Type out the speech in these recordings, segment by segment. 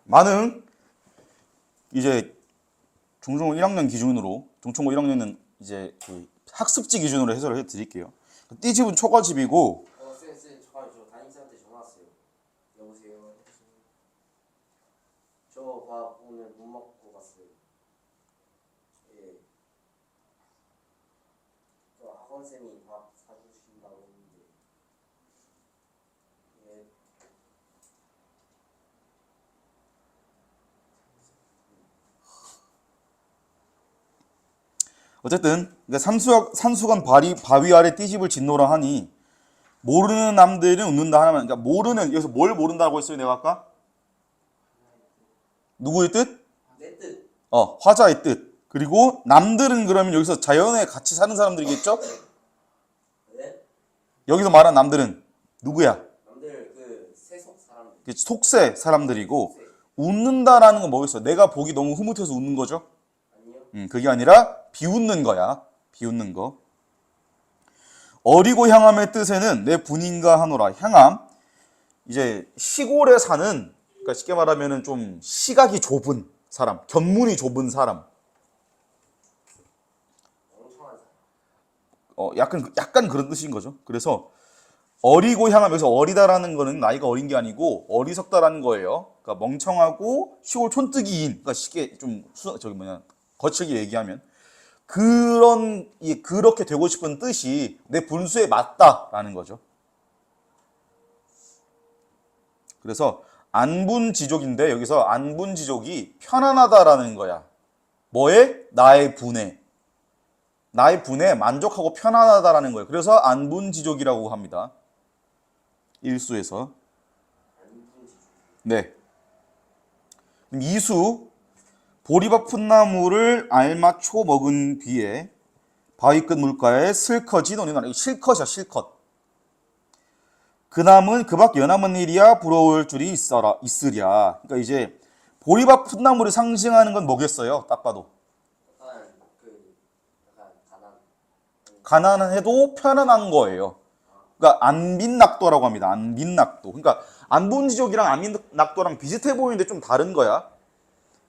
많은 이제 중중고 1학년 기준으로 중초고 1학년은 이제 그 학습지 기준으로 해설을 해드릴게요. 띠집은 초가집이고. 쌤, 저 담임쌤한테 전화 왔어요. 여보세요. 저 밥 오늘 못 먹고 갔어요. 예. 저 학원 쌤이 밥 사주신다고 했는데. 예. 어쨌든 산수관 바위 아래 띠집을 짓노라 하니 모르는 남들은 웃는다 하면, 그러니까 모르는, 여기서 뭘 모른다고 했어요 내가 아까? 누구의 뜻? 내 뜻. 화자의 뜻. 그리고 남들은 그러면 여기서 자연에 같이 사는 사람들이겠죠? 네? 여기서 말한 남들은 누구야? 남들 그 세속 사람들. 속세 사람들이고, 웃는다라는 건 뭐겠어? 내가 보기 너무 흐뭇해서 웃는 거죠? 아니요. 그게 아니라 비웃는 거야. 비웃는 거. 어리고 향함의 뜻에는 내 분인가 하노라. 향함. 이제 시골에 사는, 그러니까 쉽게 말하면은 좀 시각이 좁은 사람, 견문이 좁은 사람. 멍청한 사람. 약간 그런 뜻인 거죠. 그래서 어리고 향함, 여기서 어리다라는 거는 나이가 어린 게 아니고 어리석다라는 거예요. 그러니까 멍청하고 시골 촌뜨기인, 그러니까 쉽게 좀 거칠게 얘기하면 그렇게 되고 싶은 뜻이 내 분수에 맞다라는 거죠. 그래서 안분지족인데 여기서 안분지족이 편안하다라는 거야. 뭐에? 나의 분에. 나의 분에 만족하고 편안하다라는 거예요. 그래서 안분지족이라고 합니다. 일수에서. 네. 이수, 보리밥 풋나무를 알맞춰 먹은 뒤에 바위 끝 물가에 슬커진 어린아이. 실컷이야, 실컷. 그남은 그밖 연함은 일이야 부러울 줄이 있으랴. 그러니까 이제 보리밥 풋나무를 상징하는 건 뭐겠어요? 딱 봐도. 약간 가난해도 편안한 거예요. 그러니까 안빈낙도라고 합니다. 안빈낙도. 그러니까 안분지족이랑 안빈낙도랑 비슷해 보이는데 좀 다른 거야.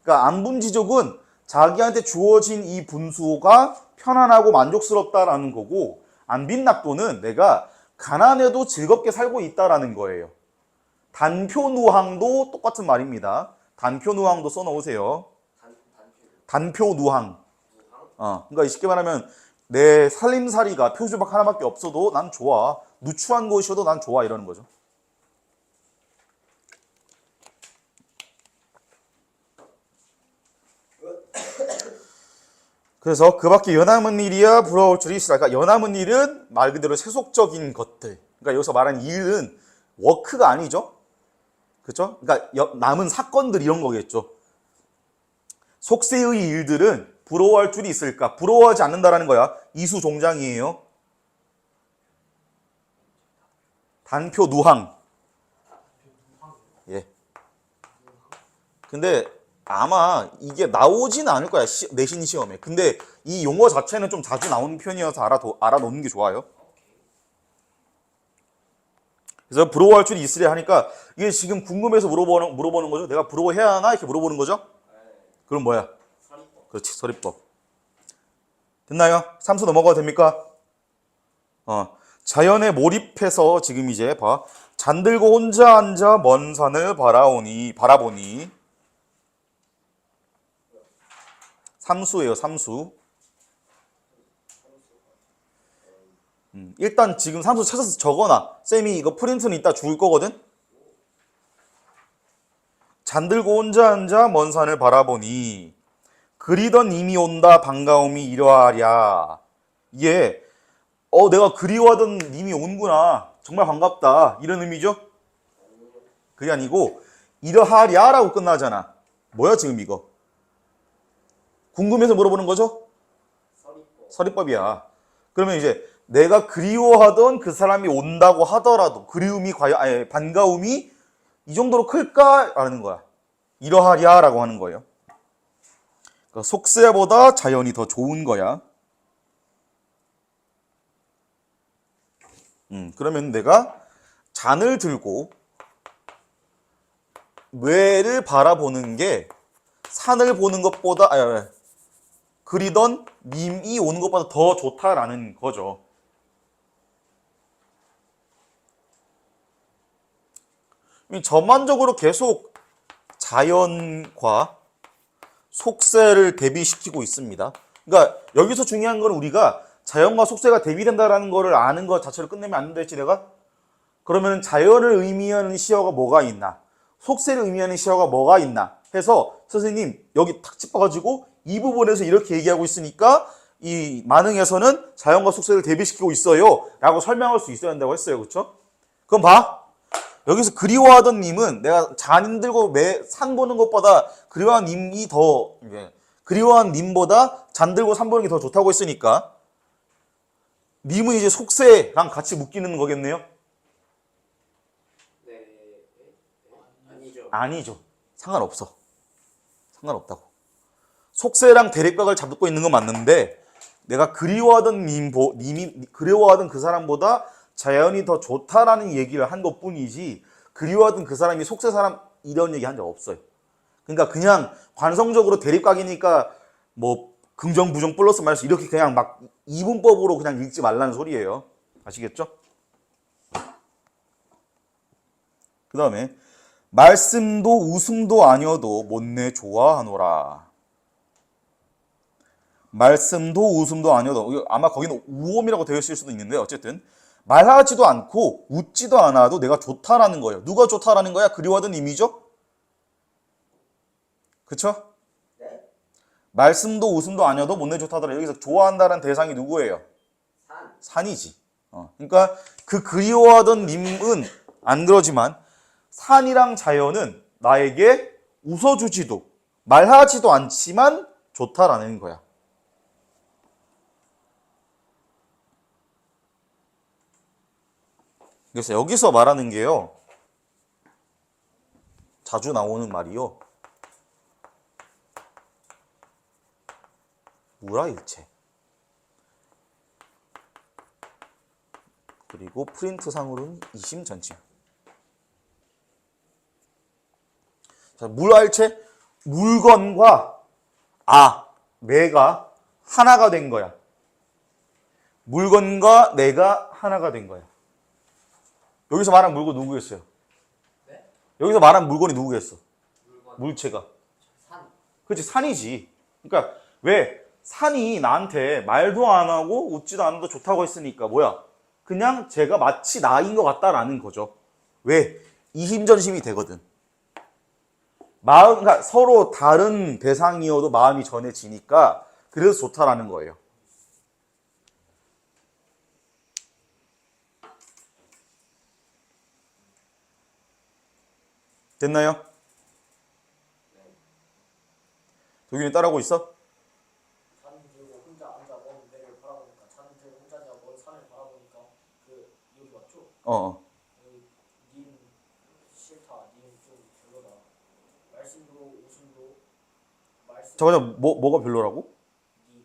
그러니까 안분지족은 자기한테 주어진 이 분수가 편안하고 만족스럽다라는 거고, 안빈낙도는 내가 가난해도 즐겁게 살고 있다라는 거예요. 단표누항도 똑같은 말입니다. 단표누항도 써놓으세요. 단표누항. 그러니까 쉽게 말하면 내 살림살이가 표주박 하나밖에 없어도 난 좋아. 누추한 곳이어도 난 좋아, 이러는 거죠. 그래서 그밖에 연함은 일이야 부러울 줄이 있으라. 그러니까 연함은 일은 말 그대로 세속적인 것들. 그러니까 여기서 말하는 일은 워크가 아니죠. 그렇죠? 그러니까 남은 사건들 이런 거겠죠. 속세의 일들은 부러워할 줄이 있을까? 부러워하지 않는다라는 거야. 이수 종장이에요. 단표 누항. 예. 근데 아마 이게 나오지는 않을 거야, 내신 시험에. 근데 이 용어 자체는 좀 자주 나오는 편이어서 알아놓는 게 좋아요. 그래서 부러워할 줄이 있으려 하니까 이게 지금 궁금해서 물어보는 거죠. 내가 부러워해야 하나? 이렇게 물어보는 거죠. 그럼 뭐야? 서리법. 그렇지, 서리법. 됐나요? 삼수 넘어가도 됩니까? 자연에 몰입해서 지금 이제 봐. 잠들고 혼자 앉아 먼 산을 바라보니 삼수예요, 삼수. 일단 지금 삼수 찾아서 적어놔. 쌤이 이거 프린트는 이따 줄 거거든? 잠들고 혼자 앉아 먼 산을 바라보니 그리던 이미 온다 반가움이 이러하랴. 이게 내가 그리워하던 님이 온구나. 정말 반갑다. 이런 의미죠? 그게 아니고 이러하랴라고 끝나잖아. 뭐야 지금 이거? 궁금해서 물어보는 거죠? 서리법이야. 그러면 이제 내가 그리워하던 그 사람이 온다고 하더라도 반가움이 이 정도로 클까? 라는 거야. 이러하랴라고 하는 거예요. 그러니까 속세보다 자연이 더 좋은 거야. 그러면 내가 잔을 들고 외를 바라보는 게 산을 보는 것보다 그리던 님이 오는 것보다 더 좋다라는 거죠. 전반적으로 계속 자연과 속세를 대비시키고 있습니다. 그러니까 여기서 중요한 건 우리가 자연과 속세가 대비된다라는 거를 아는 것 자체를 끝내면 안 된다 했지 내가? 그러면 자연을 의미하는 시어가 뭐가 있나? 속세를 의미하는 시어가 뭐가 있나? 해서 선생님 여기 탁 짚어가지고 이 부분에서 이렇게 얘기하고 있으니까 이 만흥에서는 자연과 속세를 대비시키고 있어요 라고 설명할 수 있어야 한다고 했어요. 그렇죠? 그럼 봐. 여기서 그리워하던 님은 내가 잔 들고 매 산 보는 것보다 그리워한 님이 더 그리워한 님보다 잔 들고 산 보는 게 더 좋다고 했으니까 님은 이제 속세랑 같이 묶이는 거겠네요. 네. 아니죠. 아니죠. 상관없어. 상관없다고. 속세랑 대립각을 잡고 있는 건 맞는데 내가 그리워하던 님이 그리워하던 그 사람보다 자연이 더 좋다라는 얘기를 한 것뿐이지 그리워하던 그 사람이 속세 사람 이런 얘기 한 적 없어요. 그러니까 그냥 관성적으로 대립각이니까 뭐 긍정 부정 플러스 마이너스 이렇게 그냥 막 이분법으로 그냥 읽지 말라는 소리예요. 아시겠죠? 그 다음에 말씀도 웃음도 아니어도 못내 좋아하노라. 말씀도 웃음도 아니어도 아마 거기는 우음이라고 되어 있을 수도 있는데 어쨌든 말하지도 않고 웃지도 않아도 내가 좋다라는 거예요. 누가 좋다라는 거야? 그리워하던 의미죠? 그쵸? 네? 말씀도 웃음도 아니어도 못내 좋다더라. 여기서 좋아한다는 대상이 누구예요? 산. 산이지. 그러니까 그 그리워하던 님은 안 그러지만 산이랑 자연은 나에게 웃어주지도 말하지도 않지만 좋다라는 거야. 그래서 여기서 말하는 게요. 자주 나오는 말이요. 무라일체. 그리고 프린트상으로는 이심전심. 자, 무라일체 물건과 내가 하나가 된 거야. 물건과 내가 하나가 된 거야. 여기서 말한 물건 누구겠어요? 네? 여기서 말한 물건이 누구겠어? 물건. 물체가. 산. 그렇지, 산이지. 그러니까 왜 산이 나한테 말도 안 하고 웃지도 않아도 좋다고 했으니까 뭐야? 그냥 제가 마치 나인 것 같다라는 거죠. 왜? 이심전심이 되거든. 그러니까 서로 다른 대상이어도 마음이 전해지니까 그래서 좋다라는 거예요. 됐나요? 도균이 따라하고 있어? 잔 들고 혼자 앉아 먼 배를 바라보니까 잔 들고 혼자 앉아 먼 산을 바라보니까 그 여기 맞죠? 님 싫다. 님 좀 별로다. 말씀도 웃음도 말씀. 잠깐만, 뭐가 별로라고? 님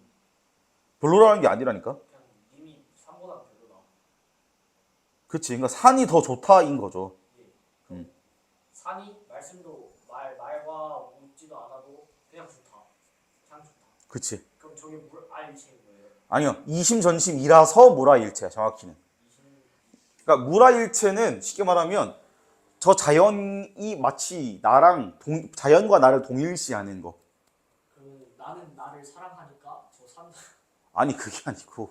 별로라는 게 아니라니까? 그냥 님이 산보다 별로다. 그치. 그러니까 산이 더 좋다인 거죠. 예. 산이 말씀도 말과 웃지도 않아도 그냥 좋다. 그냥 좋다. 그치. 그럼 저게 물알체인 거예요? 아니요. 이심전심이라서 무라일체야, 정확히는. 그러니까 무라일체는 쉽게 말하면 저 자연이 마치 자연과 나를 동일시하는 거. 그 나는 나를 사랑하니까 저 산. 아니, 그게 아니고.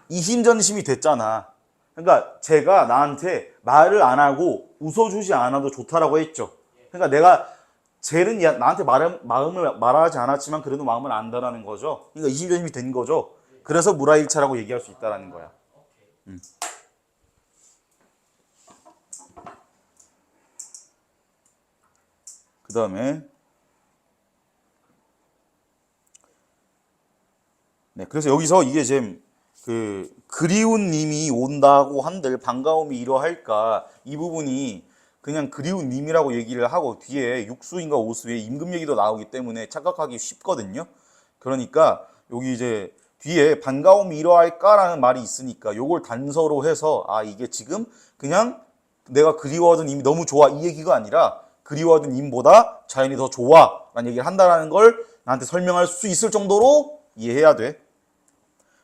이심전심이 됐잖아. 그러니까 제가 나한테 말을 안 하고 웃어주지 않아도 좋다라고 했죠. 그러니까 내가 쟤는 나한테 마음을 말하지 않았지만 그래도 마음을 안다라는 거죠. 그러니까 이심전심이 된 거죠. 그래서 무라일체라고 얘기할 수 있다라는 거야. 오케이. 그 다음에 네, 그래서 여기서 이게 지금 그 그리운 님이 온다고 한들 반가움이 이러할까 이 부분이 그냥 그리운 님이라고 얘기를 하고 뒤에 육수인가 오수에 임금 얘기도 나오기 때문에 착각하기 쉽거든요. 그러니까 여기 이제 뒤에 반가움이 이러할까라는 말이 있으니까 요걸 단서로 해서 아 이게 지금 그냥 내가 그리워하던 임이 너무 좋아 이 얘기가 아니라 그리워하던 임보다 자연이 더 좋아 라는 얘기를 한다는 걸 나한테 설명할 수 있을 정도로 이해해야 돼.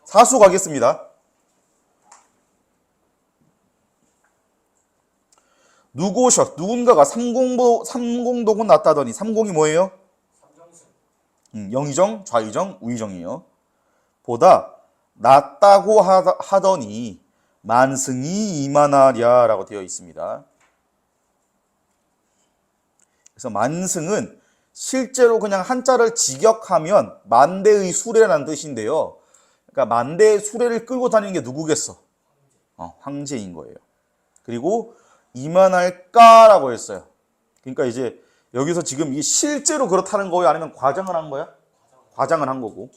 사수 가겠습니다. 누군가가 삼공독은 낮다더니 삼공이 뭐예요? 삼정승. 영의정, 좌의정, 우의정이에요. 보다 낮다고 하더니 만승이 이만하랴라고 되어 있습니다. 그래서 만승은 실제로 그냥 한자를 직역하면 만대의 수레라는 뜻인데요. 그러니까 만대의 수레를 끌고 다니는 게 누구겠어? 황제인 거예요. 그리고 이만할까라고 했어요. 그러니까 이제 여기서 지금 이 실제로 그렇다는 거예요? 아니면 과장을 한 거야? 과장을 한 거고.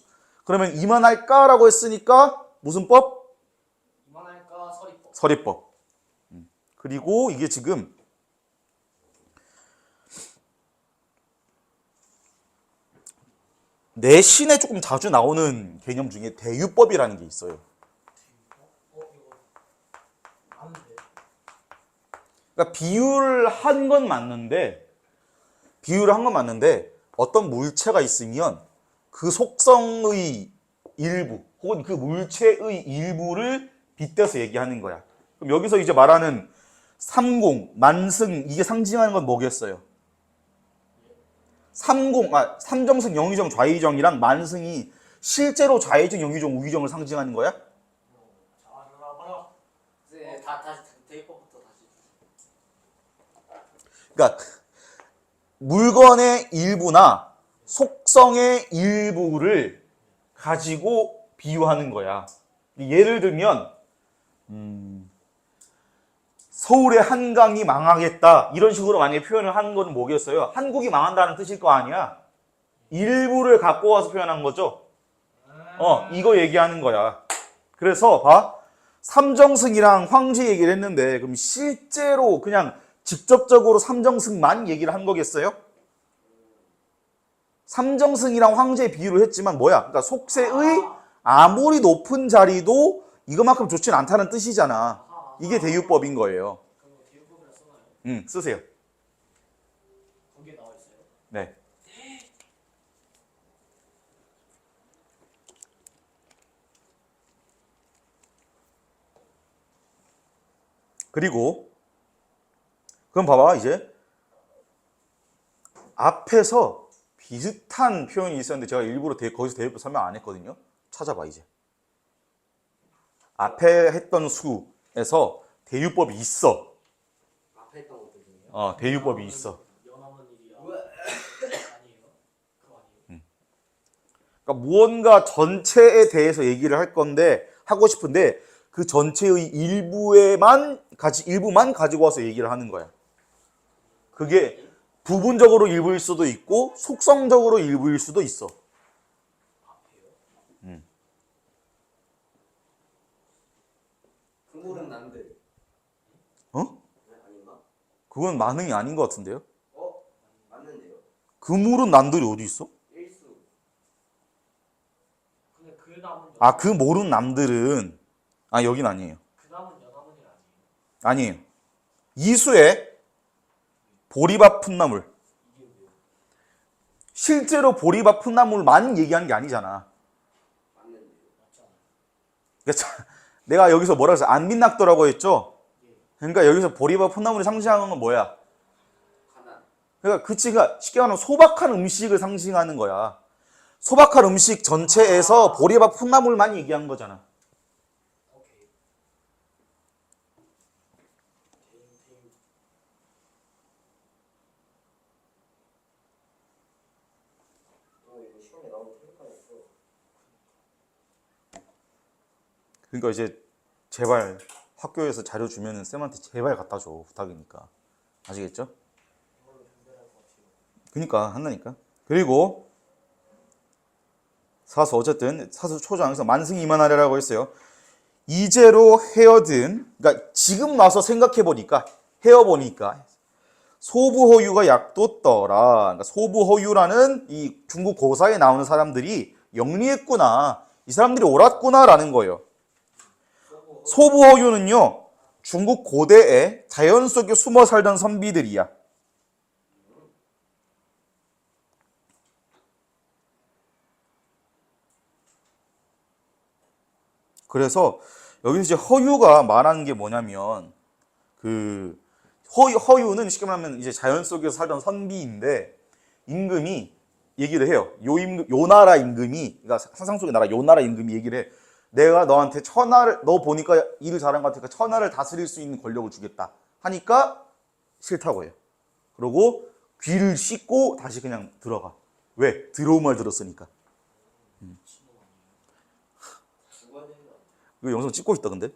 그러면 이만할까라고 했으니까 무슨 법? 이만할까 서리법. 서리법. 그리고 이게 지금 내신에 조금 자주 나오는 개념 중에 대유법이라는 게 있어요. 이거 아는데. 그러니까 비유를 한 건 맞는데 어떤 물체가 있으면 그 속성의 일부 혹은 그 물체의 일부를 빗대서 얘기하는 거야. 그럼 여기서 이제 말하는 삼공, 만승 이게 상징하는 건 뭐겠어요? 삼정승, 영의정, 좌의정이랑 만승이 실제로 좌의정, 영의정, 우의정을 상징하는 거야? 알아봐라. 네, 다시 대입법부터 다시. 그러니까 물건의 일부나 속성의 일부를 가지고 비유하는 거야. 예를 들면 서울의 한강이 망하겠다 이런 식으로 만약에 표현을 하는 건 뭐겠어요? 한국이 망한다는 뜻일 거 아니야. 일부를 갖고 와서 표현한 거죠. 이거 얘기하는 거야. 그래서 봐. 삼정승이랑 황제 얘기를 했는데 그럼 실제로 그냥 직접적으로 삼정승만 얘기를 한 거겠어요? 삼정승이랑 황제 비유를 했지만 뭐야? 그러니까 속세의 아무리 높은 자리도 이거만큼 좋진 않다는 뜻이잖아. 이게 대유법인 거예요. 그럼 대입법이라 쓰나요? 쓰세요. 거기에 나와 있어요. 네. 그리고 그럼 봐봐 이제 앞에서 비슷한 표현이 있었는데 제가 일부러 거기서 대입법 설명 안 했거든요. 찾아봐 이제. 앞에 했던 수에서 대유법이 있어. 앞에 했던 것들 중에요? 대유법이 있어. 연하는 일이야. 아니에요? 그거 아니에요? 그러니까 무언가 전체에 대해서 얘기를 할 건데 하고 싶은데 그 전체의 일부만 가지고 와서 얘기를 하는 거야. 그게 부분적으로 일부일 수도 있고 속성적으로 일부일 수도 있어. 앞에요? 그물은 난들. 아닌가? 그건 만흥이 아닌 것 같은데요? 맞는데요. 그물은 남들이 어디 있어? 일수. 근데 그 남은 그 모르는 남들은 여긴 아니에요. 그 남은 연하는 일 아니에요? 아니에요. 이수에 보리 아픈 나물. 이게 왜요? 실제로 보리 아픈 나물만 얘기하는 게 아니잖아. 맞는데요. 맞잖아요. 그러니까 내가 여기서 뭐라 그랬어? 안민낙도라고 했죠? 그러니까 여기서 보리 아픈 나물이 상징하는 건 뭐야? 가난. 그러니까 그치가 쉽게 말하면 소박한 음식을 상징하는 거야. 소박한 음식 전체에서 보리 아픈 나물만 얘기한 거잖아. 오케이. 대입. 이거 시험에 나오는 테니까였어. 그러니까 이제 제발 학교에서 자료 주면은 쌤한테 제발 갖다 줘. 부탁이니까. 아시겠죠? 이걸로 분별할 것 같아요. 그러니까 한다니까. 그리고 사수 초장에서 만승이 이만하려라고 했어요. 이제로 헤어든, 그러니까 지금 와서 생각해보니까, 헤어보니까, 소부허유가 약도떠라. 그러니까 소부허유라는 이 중국 고사에 나오는 사람들이 영리했구나. 이 사람들이 옳았구나라는 거예요. 소부허유는요, 중국 고대에 자연 속에 숨어 살던 선비들이야. 그래서 여기서 이제 허유가 말하는 게 뭐냐면 그 허유는 쉽게 말하면 이제 자연 속에서 살던 선비인데 임금이 얘기를 해요. 요 나라 임금이, 그러니까 상상 속의 나라 요 나라 임금이 얘기를 해. 내가 너한테 천하를, 너 보니까 일을 잘한 것 같으니까 천하를 다스릴 수 있는 권력을 주겠다 하니까 싫다고 해요. 그리고 귀를 씻고 다시 그냥 들어가. 왜? 들어온 말 들었으니까. 이거 영상 찍고 있다 근데.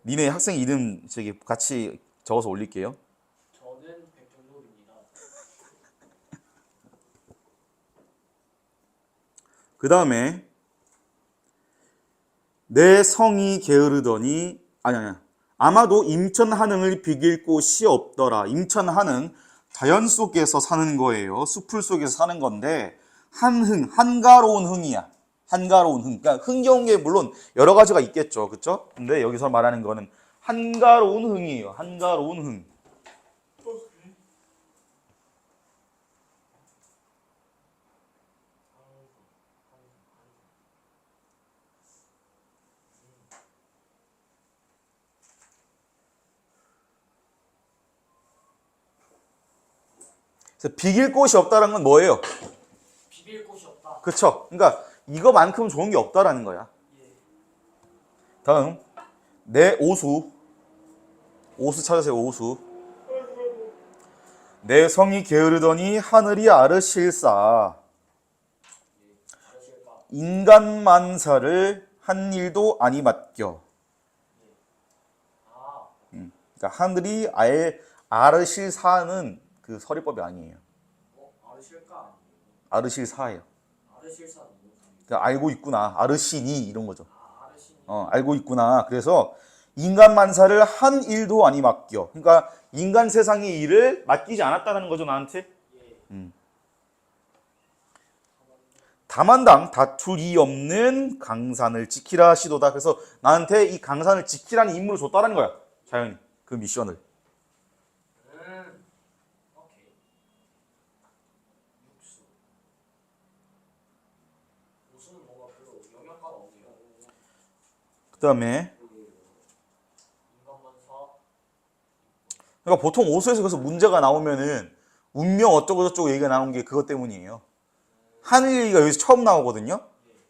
니네 학생 이름 저기 같이 적어서 올릴게요. 저는 백종록입니다. 그 다음에 내 성이 게으르더니 아니야 아마도 임천한흥을 비길 곳이 없더라. 임천한흥 자연 속에서 사는 거예요. 숲풀 속에서 사는 건데 한흥 한가로운 흥이야. 한가로운 흥. 그러니까 흥겨운 게 물론 여러 가지가 있겠죠. 그렇죠? 근데 여기서 말하는 거는 한가로운 흥이에요. 한가로운 흥. 그래서 비길 곳이 없다는 건 뭐예요? 비빌 곳이 없다. 그렇죠? 그러니까 이거만큼 좋은 게 없다라는 거야. 다음 내 오수 찾으세요. 오수. 내 성이 게으르더니 하늘이 아르실사. 인간 만사를 한 일도 아니 맡겨. 그러니까 하늘이 아예 아르실사는 그 서리법이 아니에요. 아르실까? 아르실사예요. 아르실사는 뭐? 그러니까 알고 있구나. 아르시니 이런 거죠. 아르신이. 알고 있구나. 그래서 인간 만사를 한 일도 아니 맡겨. 그러니까 인간 세상의 일을 맡기지 않았다는 거죠, 나한테. 다만당 다툴이 없는 강산을 지키라 시도다. 그래서 나한테 이 강산을 지키라는 임무를 줬다는 거야. 자연히 그 미션을. 오케이. 육수. 우수는 뭔가 별로 영양가가 없네요. 그다음에 인간만사. 그러니까 보통 오수에서 그래서 문제가 나오면은 운명 어쩌고 저쩌고 얘기가 나온 게 그것 때문이에요. 하늘 얘기가 여기서 처음 나오거든요.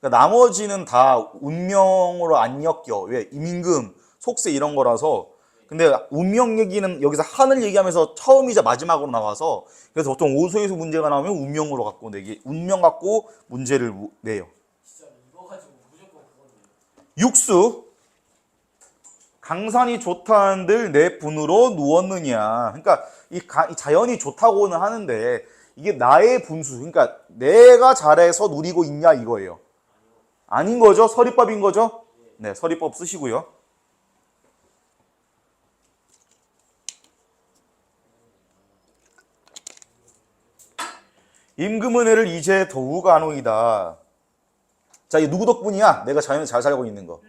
그러니까 나머지는 다 운명으로 안 엮여. 왜? 임금, 속세 이런 거라서. 근데 운명 얘기는 여기서 하늘 얘기하면서 처음이자 마지막으로 나와서 그래서 보통 오수에서 문제가 나오면 운명으로 갖고 내기, 운명 갖고 문제를 내요. 진짜 이거 가지고 무조건 그건데. 육수. 강산이 좋다는들 내 분으로 누웠느냐. 그러니까 이 자연이 좋다고는 하는데 이게 나의 분수. 그러니까 내가 잘해서 누리고 있냐 이거예요. 아닌 거죠? 서리법인 거죠? 네, 서리법 쓰시고요. 임금은혜를 이제 더욱 아노이다. 자, 이게 누구 덕분이야? 내가 자연에 잘 살고 있는 거.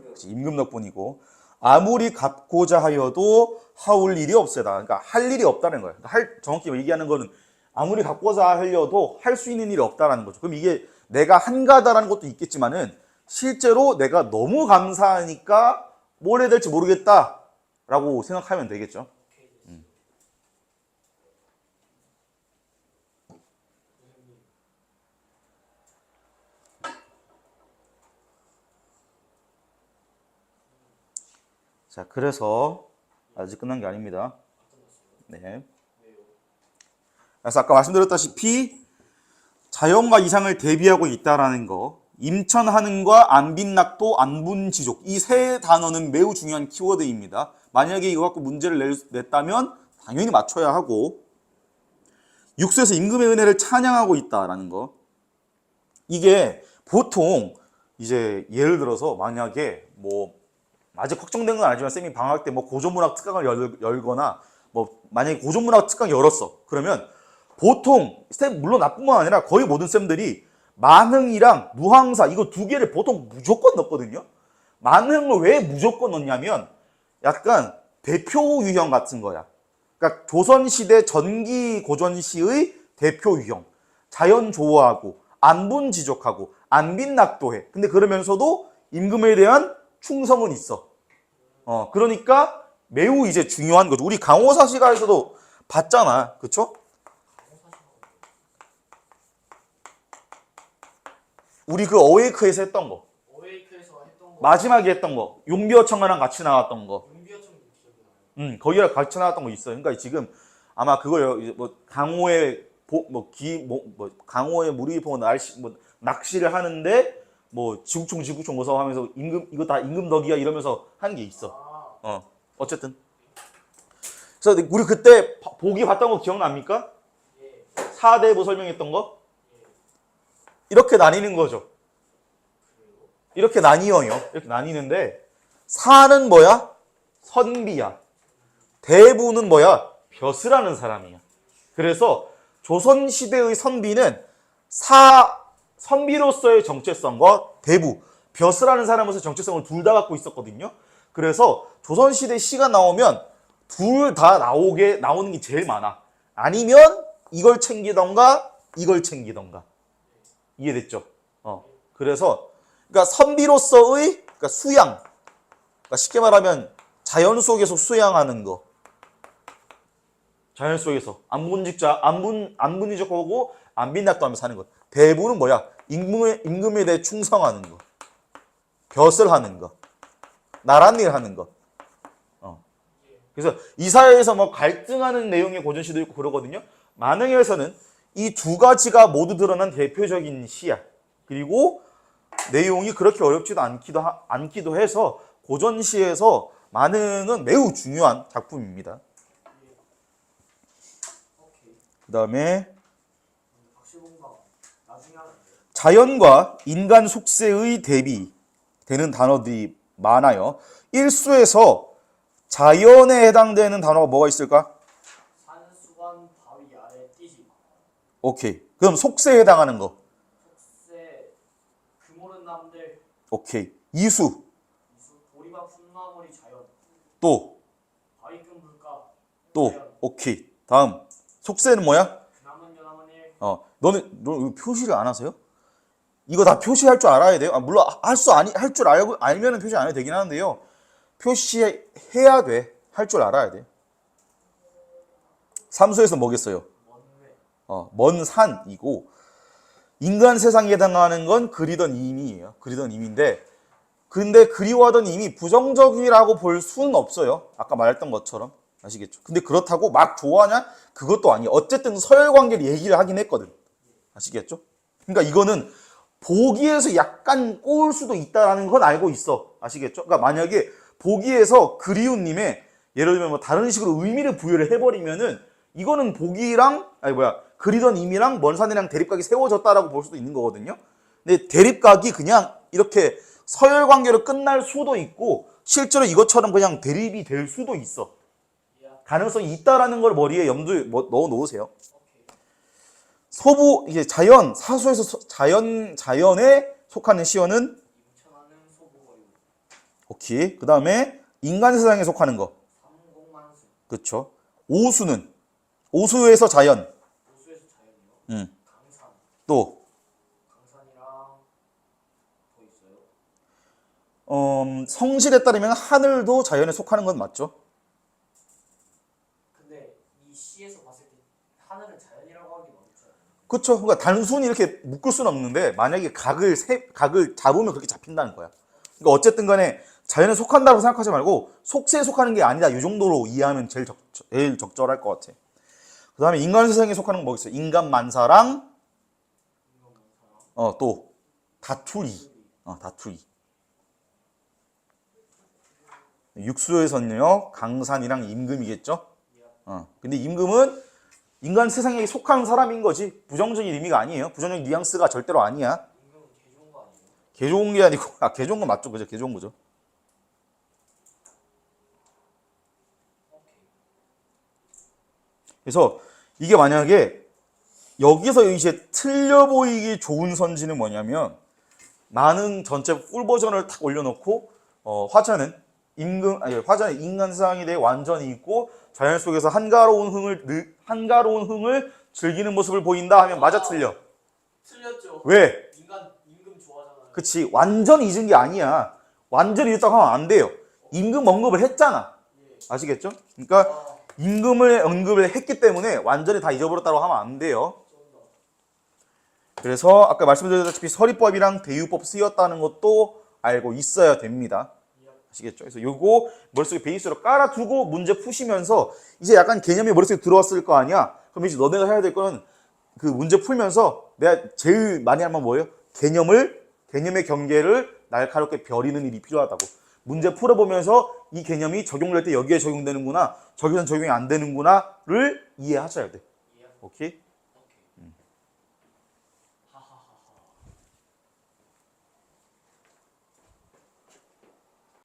그치, 임금 덕분이고. 아무리 갚고자 하여도 하올 일이 없애다. 그러니까 할 일이 없다는 거예요. 그러니까 정확히 얘기하는 거는 아무리 갚고자 하려도 할 수 있는 일이 없다라는 거죠. 그럼 이게 내가 한가하다라는 것도 있겠지만은 실제로 내가 너무 감사하니까 뭘 해야 될지 모르겠다라고 생각하면 되겠죠. 자, 그래서 아직 끝난 게 아닙니다. 네. 그래서 아까 말씀드렸다시피 자연과 이상을 대비하고 있다라는 거, 임천한흥과 안빈낙도, 안분지족 이 세 단어는 매우 중요한 키워드입니다. 만약에 이거 갖고 문제를 냈다면 당연히 맞춰야 하고, 육수에서 임금의 은혜를 찬양하고 있다라는 거. 이게 보통 이제 예를 들어서 만약에 뭐 아직 확정된 건 아니지만 쌤이 방학 때 뭐 고전문학 특강을 열거나 뭐 만약에 고전문학 특강 열었어. 그러면 보통 쌤 물론 나뿐만 아니라 거의 모든 쌤들이 만흥이랑 무항사 이거 두 개를 보통 무조건 넣거든요. 만흥을 왜 무조건 넣냐면 약간 대표 유형 같은 거야. 그러니까 조선시대 전기 고전시의 대표 유형. 자연 좋아하고 안분지족하고 안빈낙도해. 근데 그러면서도 임금에 대한 충성은 있어. 그러니까 매우 이제 중요한 거죠. 우리 강호사시가에서도 봤잖아. 그쵸? 우리 그 어웨이크에서 했던 거. 어웨이크에서 했던 거. 마지막에 했던 거. 용비어 청하랑 같이 나왔던 거. 용비어청 기억이 나요. 거기랑 같이 나왔던 거 있어요. 그러니까 지금 아마 그걸 뭐 강호의 강호의 무리포 날씨 낚시를 하는데 뭐 지구총 무서워하면서 임금 이거 다 임금 덕이야 이러면서 하는 게 있어. 어쨌든. 그래서 우리 그때 보기 봤던 거 기억납니까? 예. 4대부 설명했던 거? 예. 이렇게 나뉘는 거죠. 그래요? 이렇게 나뉘어요. 이렇게 나뉘는데 사는 뭐야? 선비야. 대부는 뭐야? 벼슬하는 사람이야. 그래서 조선시대의 선비는 선비로서의 정체성과 대부, 벼슬하는 사람으로서의 정체성을 둘 다 갖고 있었거든요. 그래서 조선시대 시가 나오면 둘 다 나오는 게 제일 많아. 아니면 이걸 챙기던가 이걸 챙기던가. 이해됐죠? 그래서 그러니까 선비로서의 그러니까 수양. 그러니까 쉽게 말하면 자연 속에서 수양하는 거. 자연 속에서 안분지족하고 안빈낙도하면서 사는 것. 대부는 뭐야? 임금에 대해 충성하는 거. 벼슬 하는 거. 나란 일 하는 거. 그래서 이 사회에서 뭐 갈등하는 내용의 고전시도 있고 그러거든요. 만흥에서는 이 두 가지가 모두 드러난 대표적인 시야. 그리고 내용이 그렇게 어렵지도 않기도 해서 고전시에서 만흥은 매우 중요한 작품입니다. 그 다음에 박시봉가 나중에 하면 돼요. 자연과 인간 속세의 대비되는 단어들이 많아요. 일수에서 자연에 해당되는 단어가 뭐가 있을까? 산수관 바위 아래 띠지. 오케이. 그럼 속세에 해당하는 거. 속세 금오른 남들. 오케이. 이수. 이수 보리밥 풍나물이 자연. 또. 바위금 물가. 또. 자연. 오케이. 다음. 속세는 뭐야? 그남은 연함은 일. 너는 표시를 안 하세요? 이거 다 표시할 줄 알아야 돼요. 물론 할 줄 알면은 표시 안 해도 되긴 하는데요. 표시해야 돼. 할 줄 알아야 돼. 삼수에서 뭐겠어요? 원외. 먼 산이고 인간 세상에 해당하는 건 그리던 임이에요. 그리던 임인데 근데 그리워하던 임이 부정적이라고 볼 수는 없어요. 아까 말했던 것처럼. 아시겠죠? 근데 그렇다고 막 좋아하냐? 그것도 아니에요. 어쨌든 서열 관계를 얘기를 하긴 했거든. 아시겠죠? 그러니까 이거는 보기에서 약간 꼬울 수도 있다는 건 알고 있어. 아시겠죠? 그러니까 만약에 보기에서 그리운 님의 예를 들면 뭐 다른 식으로 의미를 부여를 해버리면은 이거는 보기랑 그리던 임이랑 먼 산이랑 대립각이 세워졌다라고 볼 수도 있는 거거든요. 근데 대립각이 그냥 이렇게 서열 관계로 끝날 수도 있고 실제로 이것처럼 그냥 대립이 될 수도 있어. 가능성이 있다라는 걸 머리에 염두에 넣어 놓으세요. 소부 이게 사수에서 자연에 속하는 시어는 임천하는 소보거리. 오케이. 그 다음에 인간 세상에 속하는 거. 삼공만수. 그렇죠. 오수에서 자연. 오수에서 자연이요. 강산. 또 강산이랑 더 있어요. 성실에 따르면 하늘도 자연에 속하는 건 맞죠? 근데 이 시에서 봤을 때 하늘은 자연이라고 하기 어렵죠. 그렇죠. 그러니까 단순히 이렇게 묶을 수는 없는데 만약에 각을 잡으면 그렇게 잡힌다는 거야. 그러니까 어쨌든 간에 자연에 속한다고 생각하지 말고 속세에 속하는 게 아니다. 이 정도로 이해하면 제일 적절할 것 같아. 그 다음에 인간 세상에 속하는 건 뭐겠어요? 인간 만사랑 또 다투리. 다투리. 육수에서는요 강산이랑 임금이겠죠. 근데 임금은 인간 세상에 속한 사람인 거지 부정적인 의미가 아니에요. 부정적인 뉘앙스가 절대로 아니야. 임금은 개 좋은 거 아니에요? 개 좋은 게 아니고 개 좋은 건 맞죠. 그죠? 개 좋은 거죠. 오케이. 그래서 이게 만약에 여기서 이제 틀려 보이기 좋은 선지는 뭐냐면 많은 전체 풀 버전을 탁 올려놓고 화자는 화자는 인간 세상에 대해 완전히 있고 자연 속에서 한가로운 흥을 즐기는 모습을 보인다 하면 맞아 틀려. 틀렸죠. 왜? 임금 좋아하잖아요. 그치. 완전히 잊은 게 아니야. 완전히 잊었다고 하면 안 돼요. 임금 언급을 했잖아. 예. 아시겠죠? 그러니까 임금을 언급을 했기 때문에 완전히 다 잊어버렸다고 하면 안 돼요. 쩐다. 그래서 아까 말씀드렸다시피 서리법이랑 대유법 쓰였다는 것도 알고 있어야 됩니다. 아시겠죠? 그래서 요거 머릿속에 베이스로 깔아두고 문제 푸시면서 이제 약간 개념이 머릿속에 들어왔을 거 아니야? 그럼 이제 너네가 해야 될 거는 그 문제 풀면서 내가 제일 많이 하면 뭐예요? 개념의 경계를 날카롭게 벼리는 일이 필요하다고. 문제 풀어보면서 이 개념이 적용될 때 여기에 적용되는구나, 저기선 적용이 안 되는구나를 이해하셔야 돼. 오케이?